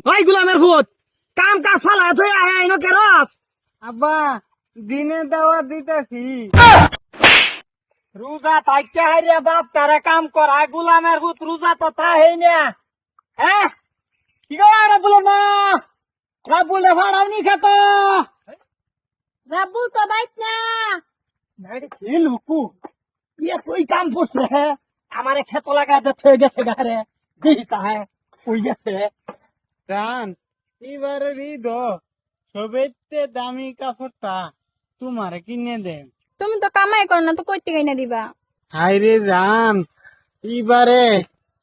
ওই গুলামের ভূত কাম কাজ ফালায় তুই আয় আইনো কেরস। আব্বা দিনে দাওয়াত দিতেছি। রোজা থাকতে হাইরে বাপ তারে কাম করা গুলামের ভূত রোজা তো তা হেই না। হ্যাঁ কি গো রাবুল না রাবুল ভাড়াওনি খেত রাব্বুল তো বাইত না। লুকু ইয়ে তুই কাম করছে হ্যাঁ আমারে খেত লাগাতে থয়ে গেছে গারে দিতা হ্যাঁ ওই গেছে। জান এবারে ঈদ সবেতে দামি কাপড়টা তোমার কিনে দেন। তুমি তো কামাই করো না, তো কইতে গাইনা দিবা। হাইরে জান এবারে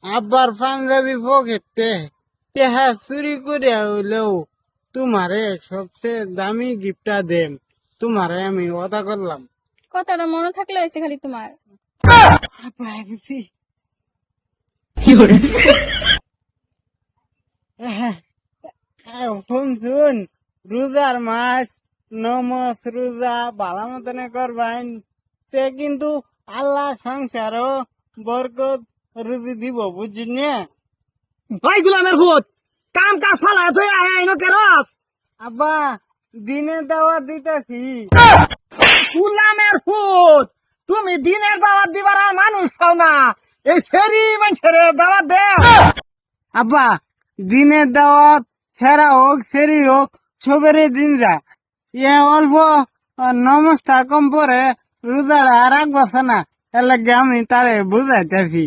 আব্বার পাঞ্জাবি পকেটে টেহা চুরি করে হইলেও তোমারে সবচেয়ে দামি গিফটটা দেন। তোমারে আমি ওয়াদা করলাম। কথাটা মনে থাকলে হয়েছে খালি তোমার। আব্বা গেছি। শুন রোজার মাস নমাজ রোজা ভালো মতনে করবেন, তে কিন্তু আল্লাহ সংসারও বরকত রুজি দিব, বুঝছেন? ওই গুলামের ভূত কাম কাজ ফালায় তুই আয় আইনো কেরস। আব্বা দিনে দাওয়াত দিতেছি। গুলামের ভূত তুমি দিনের দাওয়াত দিবার আর মানুষ হও না, এই সেরি মানুষের দাওয়াত দে। আব্বা দিনের দাওয়াত সেরা হোক সেরি হোক সবেরই দিন যা। ইয়ে অল্প নমস্কার কম পরে রোজার আর রাখবছে না, এর লাগে আমি তারে বুঝাইতেছি।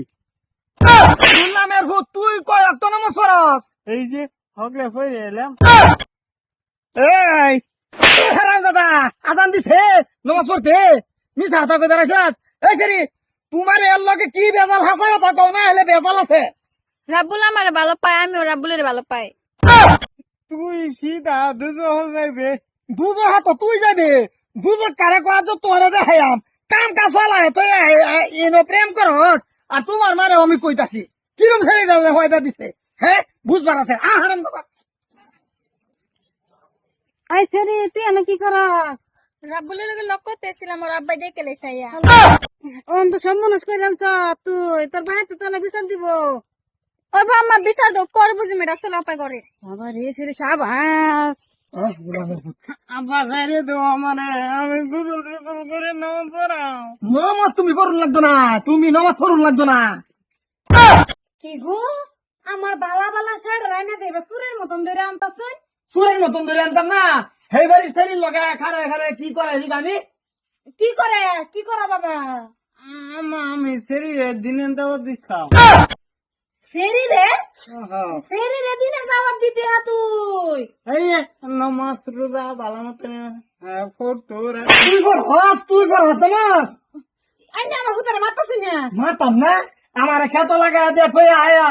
গুলামের ভূত তুই কয় অক্ত নমস করস। এই যে হকলে ফিরে এলাম। এই হারামজাদা আজান দিছে নমাজ পড়তে মিছা কথা কই দাঁড়াইছাস। এই সেরি তোমার এর লগে কি বেজাল হাসা কথা কও না হলে বেজাল আছে। রাব্বুল আমার ভালো পায়, আমিও রাব্বুলের ভালো পাই। তুই সিধা দুজো যাইবে। দুজো হাত তুই যাবে দুজো কারে করা তো তোরে দেখাইয়াম কাম কাজ ফালায় তুই এনো প্রেম করস আর তোমার মারে আমি কইতাছি কিরম ছেড়ে দাও হয়তো দিছে। হ্যাঁ বুঝবার আছে হারাম দাদা। আই সেরি তুই এনে কি কর? রাব্বুলের লগে লক করতেছিলাম, ওর আব্বাই দেখে লেছে আইয়া। অন তো সব মনস করে আনছ তুই, তোর ভাই তো তোলা বিচার দিব। ওই বাম্মা বিচার দো কর বুঝি মেয়েটা চলাপাই করে। আবার এ ছেলে সাবাস। আব্বা খাইরে তো আমারে, আমি গুজল টুজল করে নাম পড়াও। নমাজ তুমি পড়ুন লাগতো না, তুমি নমাজ পড়ুন লাগতো না। কি গো আমার বালা বালা ছাড় রাইনা দেবে সুরের মতন ধরে আনতাছেন। সুরের মতন ধরে আনতাম না, সেই বাড়ির শরীর লগে খারে খারে কি করে জানি। কি করে কি করা বাবা? আমি শরীরে দিনে দাওয়াত দিচ্ছাম। শরীরে শরীরে দিনে দাওয়াত দিতে তুই? এই নমাজ রোজা ভালো মতন ফটো তুই কর হস নমাজ। আইনা আমার হুতারে মারতাছিস না? মারতাম না, আমার খেত লাগা দেখো আয়া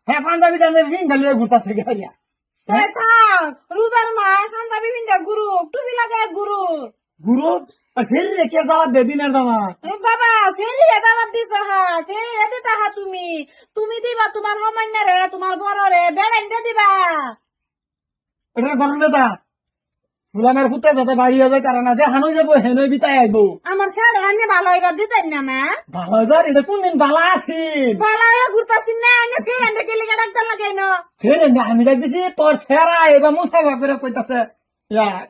হ্যাঁ পাঞ্জাবি টানে ভিঙ্গালিয়ে ঘুরতাছে গাড়িয়া। তুই থাক রোজার মাস পাঞ্জাবি পিন্দা গুরু টুপি লাগায় গুরু। গুরু শরীরে কে দাওয়াত দে দিনের দাওয়াত। এ বাবা শরীরে দাওয়াত দিছ হা, শরীরে দিতা হা তুমি। তুমি দিবা তোমার সামান্য রে, তোমার বড় রে বেড়াইন্ডা দিবা। এটা গরম নেতা ফুলামের ফুটে যাতে বাড়ি হয়ে যায় কারণ আছে হানো যাবো হেনই বিতাই আইবো। আমার ছেড়ে আমি ভালো হইবার দিতেন না না। ভালো এবার এটা কোনদিন ভালো আছিল। ভালো হয়ে ঘুরতাছি না, আমি ছেড়ে কে লিগে ডাক্তার লাগাই না। ফের আমি ডাক দিছি তোর ফেরা এবার মুসাফা করে কইতাছে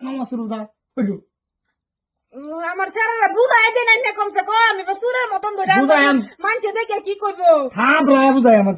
নমাজ রোজা কইলো আমার ছেড়ে বুঝাই দেন না কমসে কম, এবার সুরের মতন ধরে বুঝাই আন। মানুষ দেখে কি করবো? থাম রে বুঝাই আমার